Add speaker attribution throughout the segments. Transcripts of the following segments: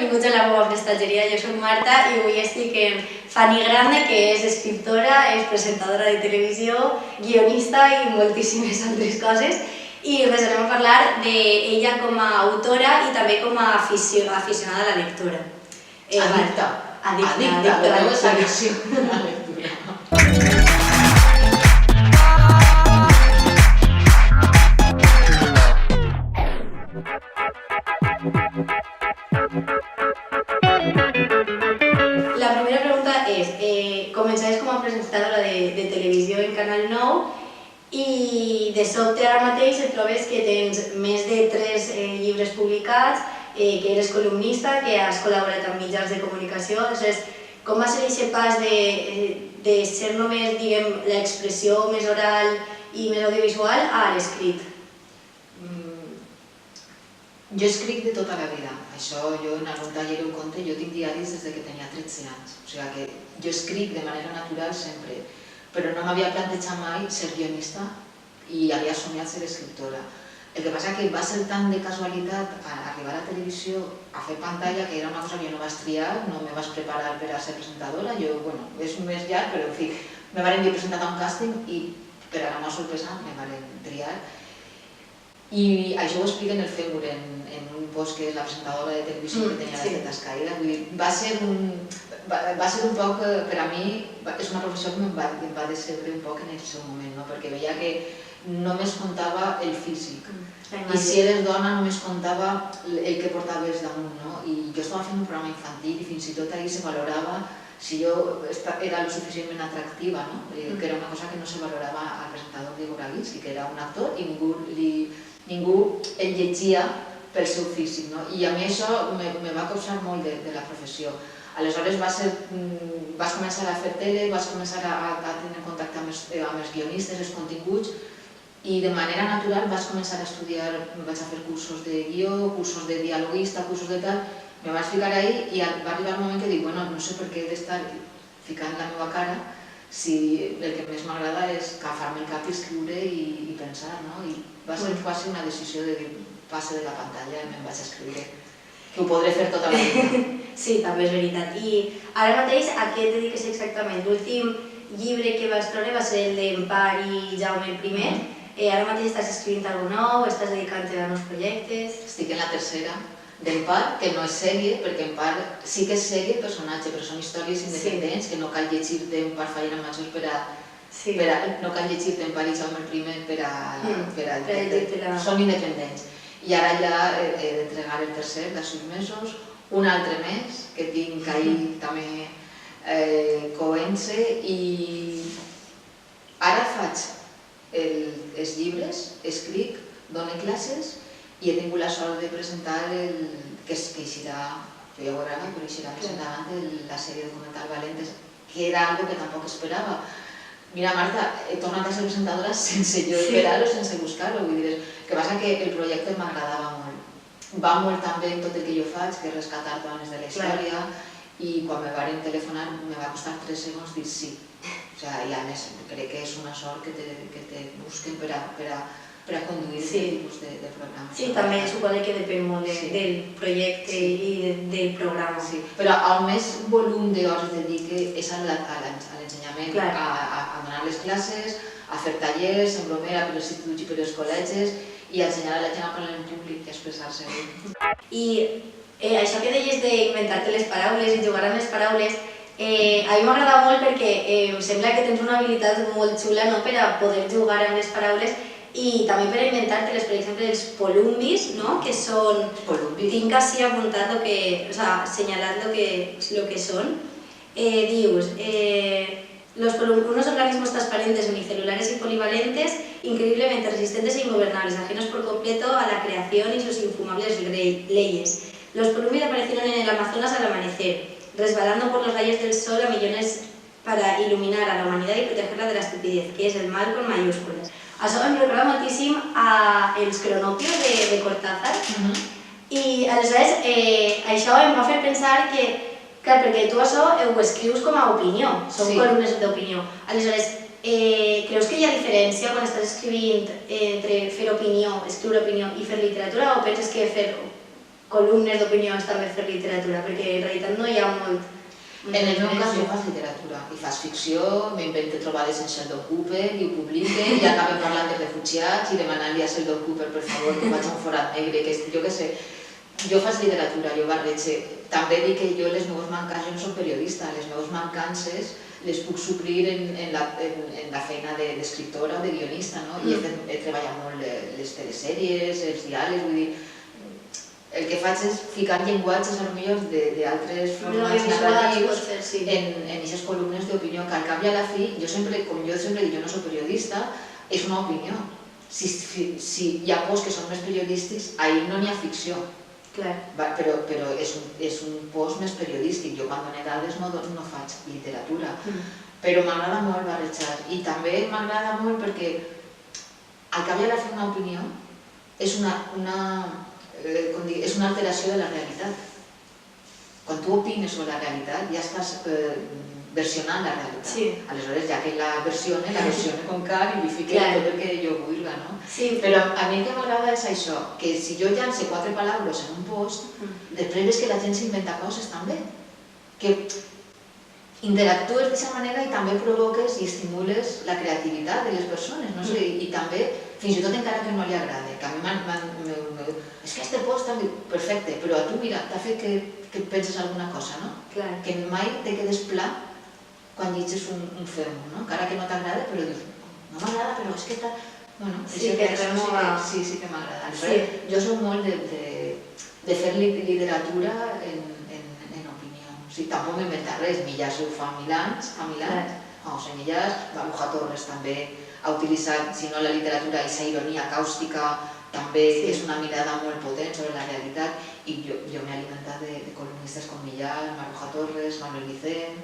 Speaker 1: benvinguts a la meva prestatgeria. Jo soc Marta i avui estic amb Fanny Grande, que és escriptora, és presentadora de televisió, guionista i moltíssimes altres coses. I res, anem a parlar d'ella com a autora i també com a aficionada a la lectura.
Speaker 2: Adicta.
Speaker 1: Adicta a la lectura. La primera pregunta és, començaves com a presentadora de televisió en Canal 9 i de sobte ara mateix et trobes que tens més de 3 llibres publicats, que eres columnista, que has col·laborat amb mitjans de comunicació. Aleshores, com va ser aquest pas de ser només, diguem, l'expressió més oral i més audiovisual a l'escrit?
Speaker 2: Jo escric de tota la vida. Això jo en algun taller ho conto, jo tinc diaris des que tenia 13 anys. O sigui que jo escric de manera natural sempre, però no m'havia plantejat mai ser guionista i havia somiat ser escriptora. El que passa que va ser tan de casualitat arribar a la televisió a fer pantalla que era una cosa que jo no vaig triar, no me vaig preparar per a ser presentadora. Jo, bueno, és més llarg, però en fi, me van dir presentat a un càsting i per a la meva sorpresa me van triar. I això ho explica en el Fèmur, en un post que és la presentadora de televisió que tenia les tetes caïdes. Vull dir, va ser un poc, per a mi, és una professió que em va decebre un poc en el seu moment, perquè veia que només comptava el físic. I si eres dona només comptava el que portaves damunt. I jo estava fent un programa infantil i fins i tot ahir se valorava si jo era lo suficientment atractiva, que era una cosa que no se valorava al presentador Diego Braguís, que era un actor i ningú el llegia pel seu físic. I a mi això me va causar molt de la professió. Aleshores vaig començar a fer tele, vaig començar a tenir contacte amb els guionistes, els continguts, i de manera natural vaig començar a estudiar, vaig a fer cursos de guió, cursos de dialoguista, cursos de tal, me vaig ficar ahí i va arribar el moment que dic, bueno, no sé per què he d'estar ficant la meva cara si el que més m'agrada és agafar-me el cap i escriure i pensar, no? I va ser quasi una decisió de dir, passe de la pantalla i me'n vaig a escriure, que ho podré fer tota la vida.
Speaker 1: Sí, també és veritat. I ara mateix a què et dediques exactament? L'últim llibre que vas treure va ser el d'Empar i Jaume I. Ara mateix estàs escrivint alguna nou, estàs dedicant-te a nous projectes?
Speaker 2: Estic en la tercera d'Empar, que no és sèrie, perquè Empar sí que és sèrie, personatge, però són històries independents, que no cal llegir-te Empar Fallera Major no cal llegir-te Empar i Jaume I per a... Són independents. I ara ja he d'entregar el tercer de 6 mesos, un altre més, que tinc ahir també coent-se, i ara faig els llibres, escric, dono classes i he tingut la sort de presentar el que eixirà, jo ja ho veurà, però eixirà més endavant la sèrie documental Valentes, que era algo que tampoc esperava. Mira, Marta, he tornat a ser presentadora sense jo esperar-ho, sense buscar-ho. Vull dir, el que passa que el projecte m'agradava molt. Va molt també en tot el que jo faig, que és rescatar dones de la història, i quan me van telefonar me va costar 3 segons dir sí. I a més, crec que és una sort que te busquen per a conduir aquest tipus de programa.
Speaker 1: Sí, també suposo que depèn molt del projecte i del programa.
Speaker 2: Però el més volum d'hores dedique és a l'ensenyament, a donar les classes, a fer tallers, en bromera per als instituts i per als col·legis i a ensenyar a la gent a parlar en públic i a expressar-se.
Speaker 1: I això que deies d'inventar-te les paraules i jugar amb les paraules, a mi m'agrada molt perquè em sembla que tens una habilitat molt xula per a poder jugar amb les paraules i també per a inventar-te-les, per exemple, els polumbis, que són... Tinc així apuntat, assenyalat lo que són. Dius, unos organismos transparentes, unicelulares y polivalentes, increíblemente resistentes e ingobernables, ajenos por completo a la creación y sus infumables leyes. Los polumbis aparecieron en el Amazonas al amanecer, resbalando por los rayos del sol a millones para iluminar a la humanidad y protegerla de la estupidez, que es el mal con mayúsculas. Això em recorda moltíssim als cronopios de Cortázar i aleshores això em va fer pensar que, clar, perquè tu això ho escrius com a opinió, són columnes d'opinió. Aleshores, creus que hi ha diferència quan estàs escrivint entre fer opinió, escriure opinió i fer literatura, o penses que fer columnes d'opinions també fer literatura, perquè en realitat no hi ha molt...
Speaker 2: En el meu cas jo faig literatura i faig ficció, m'invento trobades en Sheldon Cooper i ho publique i acabem parlant de refugiats i demanant-li a Sheldon Cooper, per favor, que vaig a un forat negre, que jo què sé. Jo faig literatura, jo barrege. També dic que jo les meves mancances, jo no soc periodista, les meves mancances les puc suplir en la feina d'escriptora o de guionista, no? I he treballat molt les telesèries, els diàlegs, vull dir, el que faig és ficar llenguatges d'altres formats narratius en aquestes columnes d'opinió, que al cap i a la fi, com jo sempre dic, jo no soc periodista, és una opinió. Si hi ha posts que són més periodístics, ahir no n'hi ha ficció. Però és un post més periodístic. Jo quan dono dades no faig literatura. Però m'agrada molt barrejar. I també m'agrada molt perquè al cap i a la fi una opinió és una alteració de la realitat. Quan tu opines sobre la realitat ja estàs versionant la realitat. Aleshores, ja que la versione com cal i li fique tot el que jo vulgui. Però a mi el que m'agrada és això, que si jo llance 4 paraules en un post, després és que la gent s'inventa coses també. Que interactues d'aquesta manera i també provoques i estimules la creativitat de les persones. I també, fins i tot encara que no li agrada, que a mi és que este post està perfecte, però a tu, mira, t'ha fet que penses alguna cosa, no? Que mai te quedes pla quan llegis un fem, encara que no t'agrada, però dius, no m'agrada, però és que està... Sí que m'agrada. Jo soc molt de fer literatura en opinió. Tampoc m'inventa res, Millás ho fa 1000 anys, José Millás, Maruja Torres també ha utilitzat, si no la literatura, aquesta ironia càustica, també és una mirada molt potent sobre la realitat, i jo m'he alimentat de columnistes com Millás, Maruja Torres, Manuel Vicent,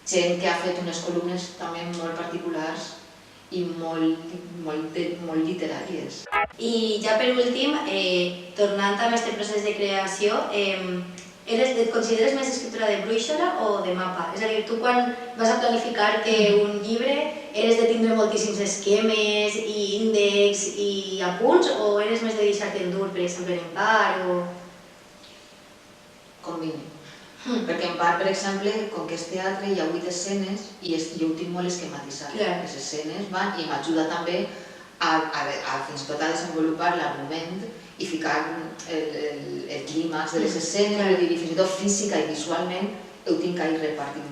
Speaker 2: gent que ha fet unes columnes també molt particulars i molt literàries.
Speaker 1: I ja per últim, tornant a aquest procés de creació, et consideres més escriptora de brúixola o de mapa? És a dir, tu quan vas a planificar-te un llibre, eres de tindre moltíssims esquemes i índexs i apunts, o eres més de deixar-te endur, per exemple, en part o...?
Speaker 2: Combini. Perquè en part, per exemple, com que és teatre hi ha 8 escenes i jo ho tinc molt esquematitzat. Les escenes van i m'ajuda també fins i tot a desenvolupar l'argument i ficar el clímax de les escenes, fins i tot física i visualment ho tinc ahí repartit.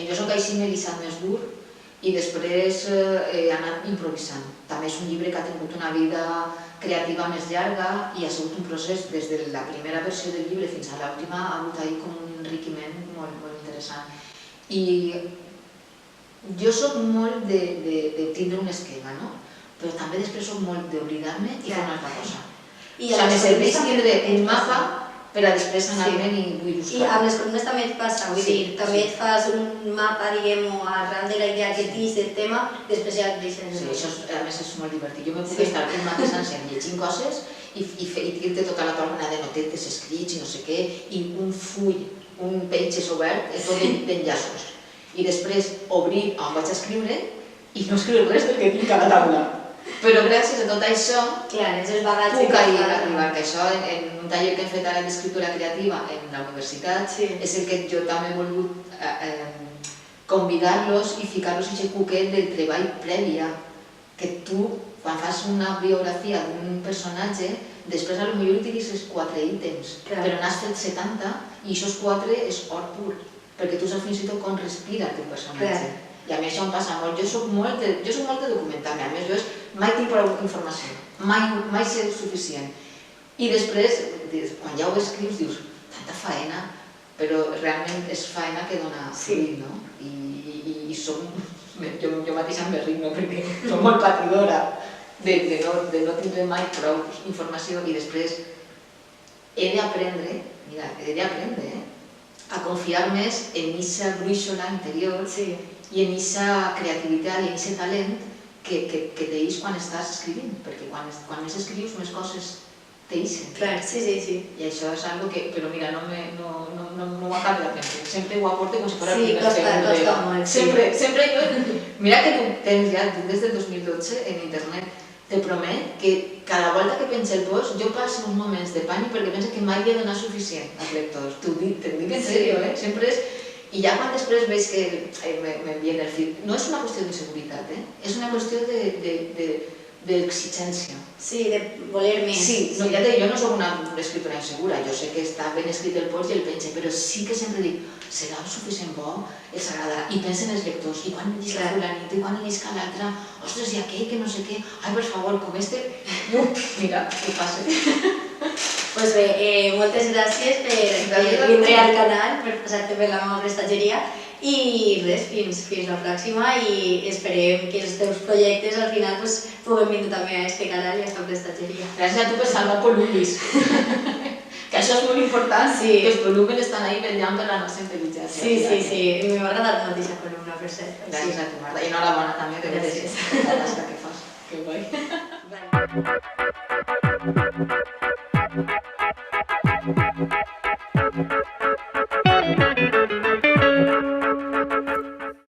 Speaker 2: Jo soc així m'he deixat més dur i després he anat improvisant. També és un llibre que ha tingut una vida creativa més llarga i ha sigut un procés des de la primera versió del llibre fins a l'última, ha hagut ahí com un enriquiment molt interessant. I jo soc molt de tindre un esquema, però també després soc molt d'oblidar-me i fer una altra cosa. O sigui, me serveix tindre un mapa per a després anar-me'n i vull buscar.
Speaker 1: I amb les columnes també et passa, vull dir, també et fas un mapa, diguem-ho, arran de la idea que tens del tema, després ja et deixes.
Speaker 2: Sí, això a més és molt divertit. Jo me puc estar un mateix encén llegint coses i dir-te tota la torna de notetes escrits i no sé què, i un full, un pages obert, tot d'enllaços. I després obrir on vaig a escriure i no escriure res del que tinc a la taula. Però gràcies a tot això puc arribar, que això en un taller que hem fet ara d'escriptura creativa en la universitat és el que jo també he volgut convidar-los i ficar-los en aquest cuquet del treball prèvia, que tu quan fas una biografia d'un personatge després potser utilitzes 4 ítems, però n'has fet 70 i aquests 4 és or pur, perquè tu saps fins i tot com respira el teu personatge. I a mi això em passa molt. Jo soc molt de documentar-me. A més, jo mai tinc prou informació. Mai sé suficient. I després, quan ja ho escrius, dius, tanta faena, però realment és faena que dona fruit, no? I jo mateixa em berrino perquè soc molt patidora de no tindre mai prou informació i després he d'aprendre, a confiar més en aquesta brúixola interior i en aquesta creativitat i en aquest talent que t'eix quan estàs escrivint, perquè quan més escrius més coses t'eixen.
Speaker 1: Clar, sí.
Speaker 2: I això és algo que, però mira, no ho acabo d'aprendre, sempre ho aporto com si fos el primer
Speaker 1: segundo. Sí, costa molt.
Speaker 2: Sempre jo, mira que tu tens ja des del 2012 en internet, te promet que cada volta que penso el post, jo passo uns moments de pànic perquè penso que mai li he donat suficient als lectors. T'ho dic en sèrio, Sempre és... I ja quan després veig que m'envien el feed, no és una qüestió d'inseguretat, és una qüestió d'exigència.
Speaker 1: Sí, de voler més.
Speaker 2: Sí, no, ja jo no soc una escriptora insegura, jo sé que està ben escrit el post i el penja, però sí que sempre dic, serà suficient bo, els agradarà, i pensa en els lectors, i quan llisca fulanit, i quan llisca l'altre, ostres, i aquell, que no sé què, ai, per favor, com mira, què passa.
Speaker 1: Doncs bé, moltes gràcies per vindre al canal, per passar-te per la meva prestatgeria i res, fins la pròxima i esperem que els teus projectes al final puguem vindre també a este canal i a esta prestatgeria.
Speaker 2: Gràcies a tu per salvar columbis, que això és molt important, que els columbis estan ahí vetllant per la nostra intel·ligència.
Speaker 1: Sí, m'ha agradat molt aquesta columna, per cert.
Speaker 2: Gràcies a tu, Marta, i enhorabona també, que gràcies. La tasca que fas, que guai.